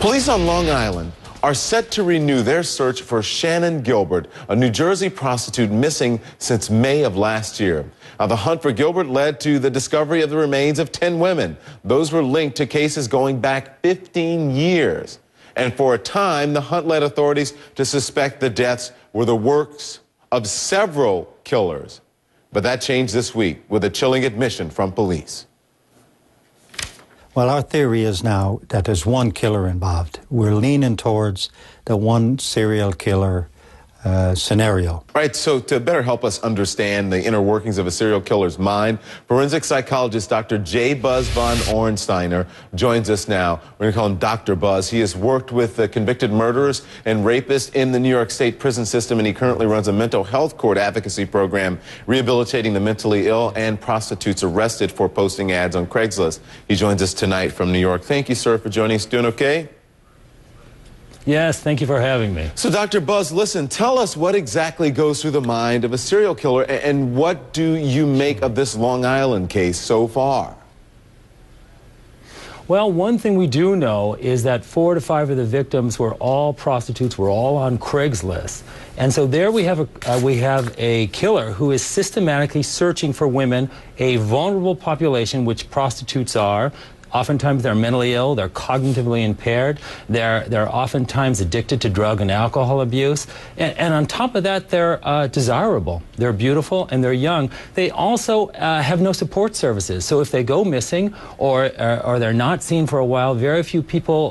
Police on Long Island are set to renew their search for Shannan Gilbert, a New Jersey prostitute missing since May of last year. Now, the hunt for Gilbert led to the discovery of the remains of 10 women. Those were linked to cases going back 15 years. And for a time, the hunt led authorities to suspect the deaths were the works of several killers. But that changed this week with a chilling admission from police. Well, our theory is now that there's one killer involved. We're leaning towards the one serial killer scenario. Right, so to better help us understand the inner workings of a serial killer's mind, forensic psychologist Dr. J. Buzz von Ornsteiner joins us now. We're going to call him Dr. Buzz. He has worked with convicted murderers and rapists in the New York State prison system, and he currently runs a mental health court advocacy program rehabilitating the mentally ill and prostitutes arrested for posting ads on Craigslist. He joins us tonight from New York. Thank you, sir, for joining us. Doing okay? Yes, thank you for having me. So, Dr. Buzz, listen, tell us what exactly goes through the mind of a serial killer, and what do you make of this Long Island case so far? Well, one thing we do know is that 4 to 5 of the victims were all prostitutes, were all on Craigslist. And so there we have a killer who is systematically searching for women, a vulnerable population, which prostitutes are. Oftentimes they're mentally ill, they're cognitively impaired, they're oftentimes addicted to drug and alcohol abuse, and on top of that, they're desirable, they're beautiful, and they're young. They also have no support services, so if they go missing or they're not seen for a while, very few people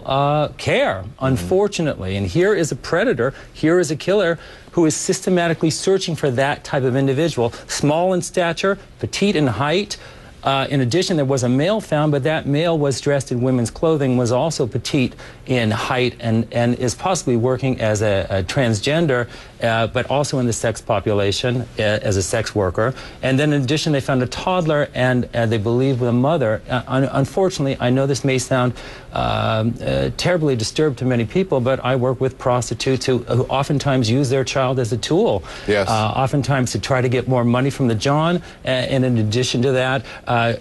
care, unfortunately. And here is a predator, here is a killer who is systematically searching for that type of individual, small in stature, petite in height. In addition, there was a male found, but that male was dressed in women's clothing, was also petite in height, and is possibly working as a transgender, but also in the sex population as a sex worker. And then in addition, they found a toddler, and they believe the mother. Unfortunately, I know this may sound terribly disturbed to many people, but I work with prostitutes who oftentimes use their child as a tool. Yes. Oftentimes to try to get more money from the John, and in addition to that,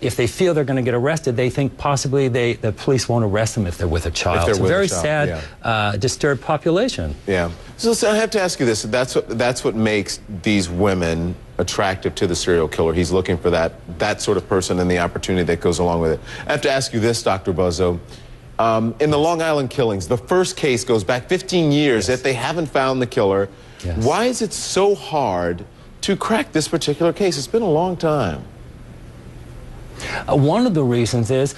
if they feel they're going to get arrested, they think possibly the police won't arrest them if they're with a child. It's a very sad, disturbed population. Yeah. So I have to ask you this. That's what makes these women attractive to the serial killer. He's looking for that sort of person and the opportunity that goes along with it. I have to ask you this, Dr. Buzzo. In the Long Island killings, the first case goes back 15 years, yet they haven't found the killer. Yes. Why is it so hard to crack this particular case? It's been a long time. One of the reasons is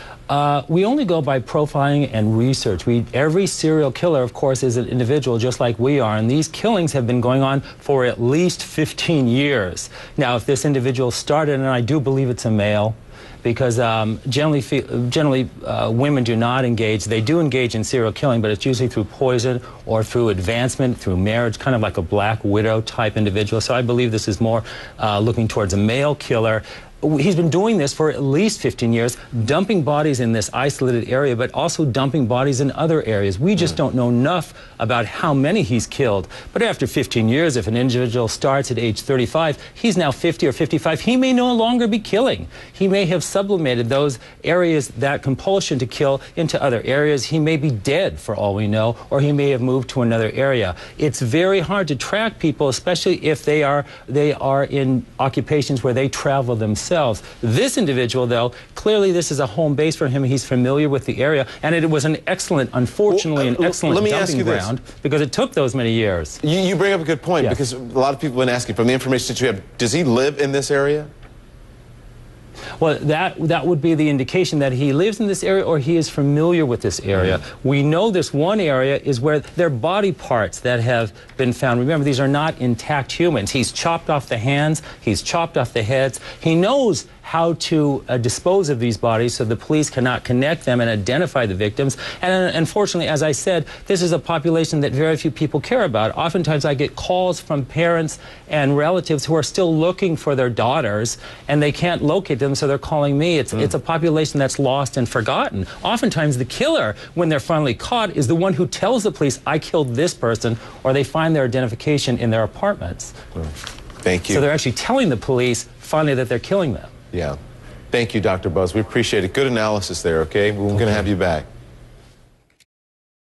we only go by profiling and research. Every serial killer, of course, is an individual just like we are, and these killings have been going on for at least 15 years. Now, if this individual started, and I do believe it's a male, because generally women do not engage. They do engage in serial killing, but it's usually through poison or through advancement, through marriage, kind of like a Black Widow type individual. So I believe this is more looking towards a male killer. He's been doing this for at least 15 years, dumping bodies in this isolated area, but also dumping bodies in other areas. We just don't know enough about how many he's killed. But after 15 years, if an individual starts at age 35, he's now 50 or 55, he may no longer be killing. He may have sublimated those areas, that compulsion to kill, into other areas. He may be dead for all we know, or he may have moved to another area. It's very hard to track people, especially if they are in occupations where they travel themselves. This individual, though, clearly this is a home base for him. He's familiar with the area, and it was an excellent, unfortunately, an excellent dumping ground because it took those many years. You bring up a good point, Yes. because a lot of people have been asking, from the information that you have, does he live in this area? Well, that would be the indication that he lives in this area or he is familiar with this area. We know this one area is where there are body parts that have been found. Remember, these are not intact humans. He's chopped off the hands, he's chopped off the heads. He knows how to dispose of these bodies so the police cannot connect them and identify the victims. And unfortunately, as I said, this is a population that very few people care about. Oftentimes I get calls from parents and relatives who are still looking for their daughters and they can't locate them, so they're calling me. It's a population that's lost and forgotten. Oftentimes the killer, when they're finally caught, is the one who tells the police, I killed this person, or they find their identification in their apartments. Thank you. So they're actually telling the police finally that they're killing them. Yeah. Thank you, Dr. Buzz. We appreciate it. Good analysis there, okay? We're going to have you back.